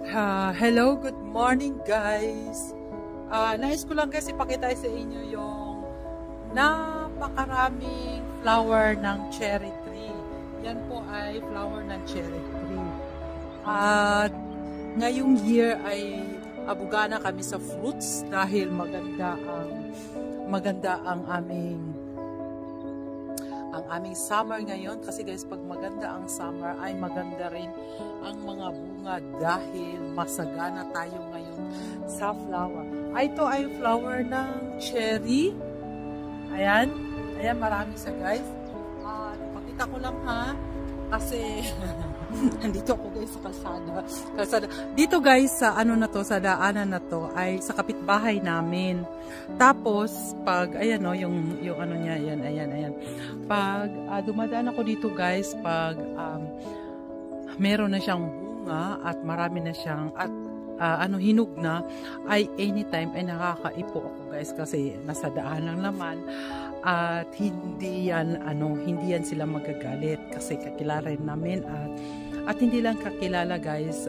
Hello, good morning guys. Nais ko lang guys ipakita sa inyo yung napakaraming flower ng cherry tree. Yan po ay flower ng cherry tree. At ngayong year ay abugana kami sa fruits dahil maganda ang aming summer ngayon, kasi guys pag maganda ang summer ay maganda rin ang mga bunga dahil masagana tayo ngayon sa flower. Ito ay flower ng cherry. Ayan marami siya guys. Pakita ko lang ha, kasi nandito ako guys sa kalsada. Dito guys sa sa daanan na to ay sa kapitbahay namin. Tapos pag ayan no, yung ano niya, ayan. Pag dumadaan ako dito guys, pag meron na siyang bunga at marami na siyang hinog na, ay anytime ay nakakaipo ako guys, kasi nasa daanan naman. At hindi yan sila magagalit kasi kakilala rin namin, at hindi lang kakilala guys,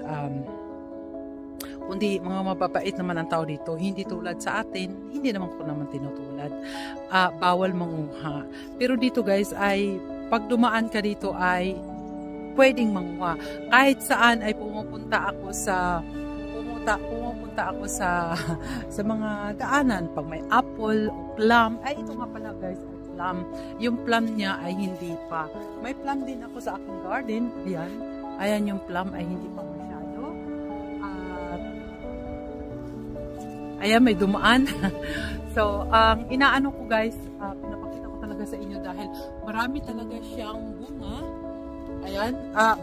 kundi mga mababait naman ang tao dito, hindi tulad sa atin, hindi naman ko naman tinutulad, bawal manguha. Pero dito guys ay pag dumaan ka dito ay pwedeng manguha. Kahit saan ay pumupunta ako sa mga daanan. Pag may apple o plum, ay ito nga pala guys, plum. Yung plum niya ay hindi pa. May plum din ako sa aking garden. Ayan yung plum ay hindi pa masyado. At ayan, may dumaan. So, ang inaano ko guys, pinapakita ko talaga sa inyo dahil marami talaga siyang bunga. Ayan,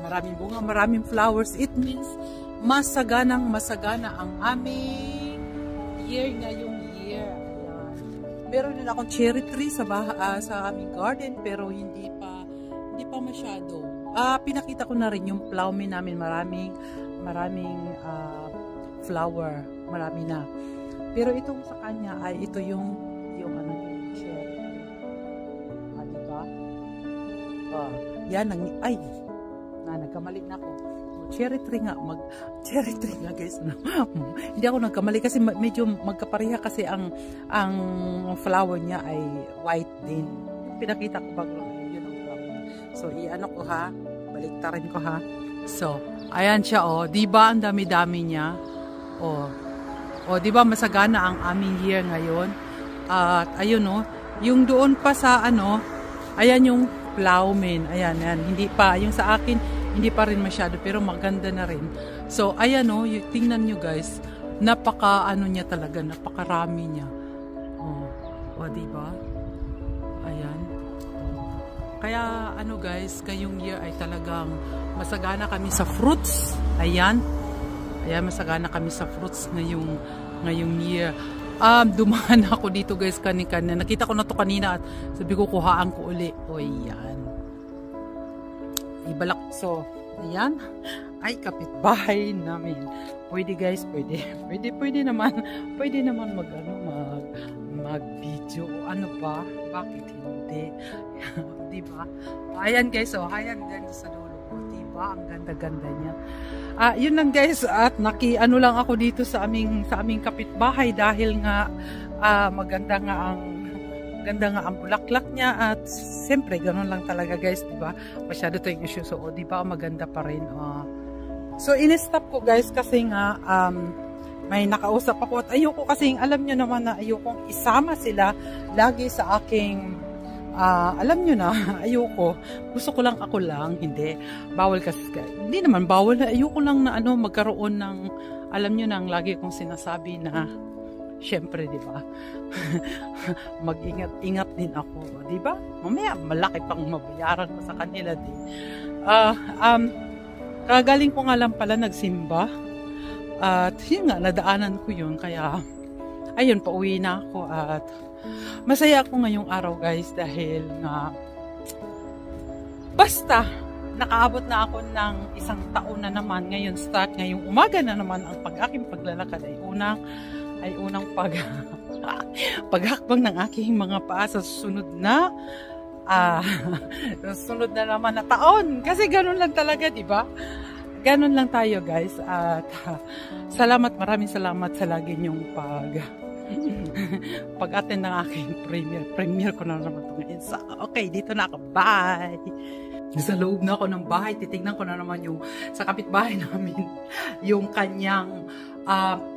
maraming bunga, maraming flowers. It means masagana ang aming year ngayong year. Ayan. Meron din akong cherry tree sa aming garden, pero hindi pa masyado. Pinakita ko na rin yung plowman namin, maraming flower, marami na. Pero itong sa kanya ay ito yung cherry tree. Diba? Yan nagkamali na ako. Cherry tree nga guys. Hindi ako nagkamali kasi medyo magkapareha, kasi ang flower niya ay white din. Pinakita ko bago yun ang flower. So iano ko ha, baliktarin ko ha. So ayan siya di ba ang dami-dami niya. Di ba masagana ang aming year ngayon. At ayun yung doon pa sa ayan yung plowman. Ayan, hindi pa yung sa akin. Hindi pa rin masyado, pero maganda na rin. So, ayan tingnan nyo guys. Niya talaga, napakarami niya. Diba? Ayan. Kaya, guys, ngayong year ay talagang masagana kami sa fruits. Ayan, masagana kami sa fruits ngayong year. Dumaan ako dito guys kanina. Nakita ko na to kanina at sabi ko kuhaan ko uli. Yan. Ibalak. So, ayan. Ay, kapitbahay namin. Pwede guys, pwede naman mag-video. Ano ba? Bakit hindi? Diba? Ayan guys, ayan din sa dulo. Diba? Ang ganda-ganda niya. Yun lang guys, at lang ako dito sa aming kapitbahay dahil nga maganda nga ang bulaklak niya, at siyempre ganun lang talaga guys, diba? Masyado to yung issue, so diba maganda pa rin. So in-stop ko guys kasi nga may nakausap ako, at ayoko kasi alam nyo naman na ayokong isama sila lagi sa aking alam nyo na, ayoko. Gusto ko lang ako lang, hindi. Bawal kasi, hindi naman bawal, ayoko lang na magkaroon ng, alam nyo na, lagi kong sinasabi na syempre, di ba? Mag-ingat din ako, di ba? Mamaya malaki pang mabayaran ko sa kanila din. Kagaling ko nga lang pala nagsimba. At yun nga, nadaanan ko yun. Kaya, ayun, pauwi na ako. At masaya ako ngayong araw guys, dahil nga basta nakaabot na ako ng isang taon na naman. Ngayon, ngayong umaga na naman ang aking paglalakad ay unang paghakbang ng aking mga paa sa susunod na naman na taon. Kasi ganun lang talaga, di ba? ganun lang tayo guys. At salamat, maraming salamat sa lagi niyong pag-attend ng aking premiere ko na naman ito ngayon. So, okay, dito na ako. Bye! Sa loob na ako ng bahay, titignan ko na naman yung sa kapitbahay namin, yung kanyang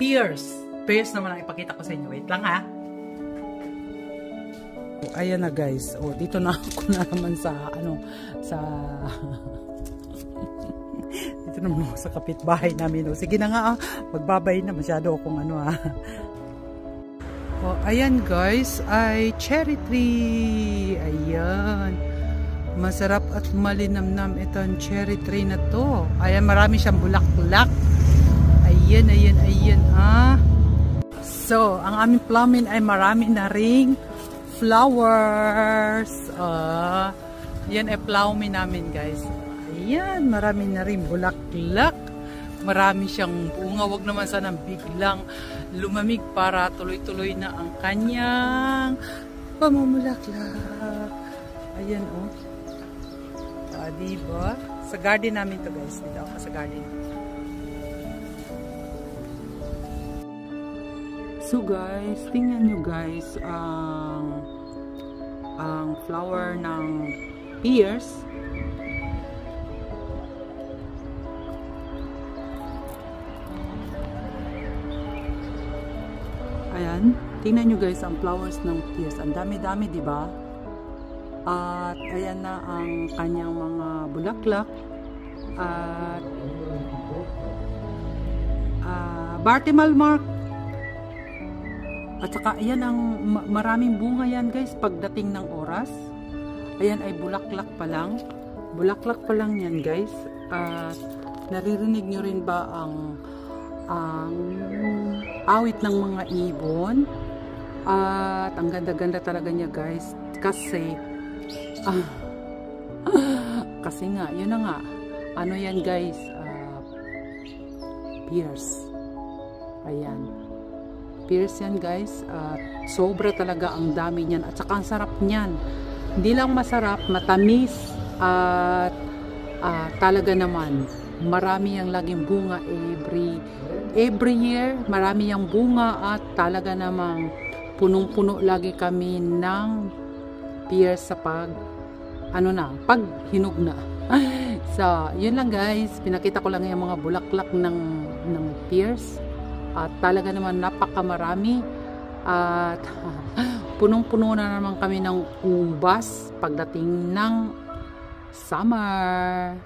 pears. Pears naman ang ipakita ko sa inyo. Wait lang ha. Oh, ayan na guys. Oh, dito na ako na naman sa dito naman ako sa kapitbahay namin. Oh, sige na nga, magbabay na, masyado akong Oh, ayan guys, ay cherry tree. Ayan. Masarap at malinamnam itong cherry tree na to. Ayan, marami siyang bulaklak. Ayan, ayan, ayan, So, ang aming plumin ay marami na ring flowers. Yan ay plumin namin guys. Ayan, marami na rin bulaklak. Marami siyang bunga. Wag naman sanang biglang lumamig para tuloy-tuloy na ang kanyang pamumulaklak. Ayan diba? Sa garden namin to guys. Dito ako sa garden. So guys, tingnan nyo guys ang flower ng pears. Ayan, tingnan nyo guys ang flowers ng pears. Ang dami-dami, di ba? At ayan na ang kanyang mga bulaklak. At Bartimal Mark. At saka ayan ang maraming bunga yan guys pagdating ng oras. Ayan ay bulaklak pa lang. Bulaklak pa lang yan guys. At naririnig nyo rin ba ang awit ng mga ibon? At ang ganda-ganda talaga niya guys. Kasi kasi nga, yun na nga. Ano yan guys? Pears. Ayan. Pears yan guys. Sobra talaga ang dami niyan. At saka ang sarap niyan. Hindi lang masarap, matamis. At talaga naman, marami yang laging bunga every year. Marami yang bunga at talaga namang punong-puno lagi kami ng pears sa pag hinog na. So, yun lang guys. Pinakita ko lang yung mga bulaklak ng pears. At talaga naman napakamarami. At punong-puno na naman kami ng ubas pagdating ng summer.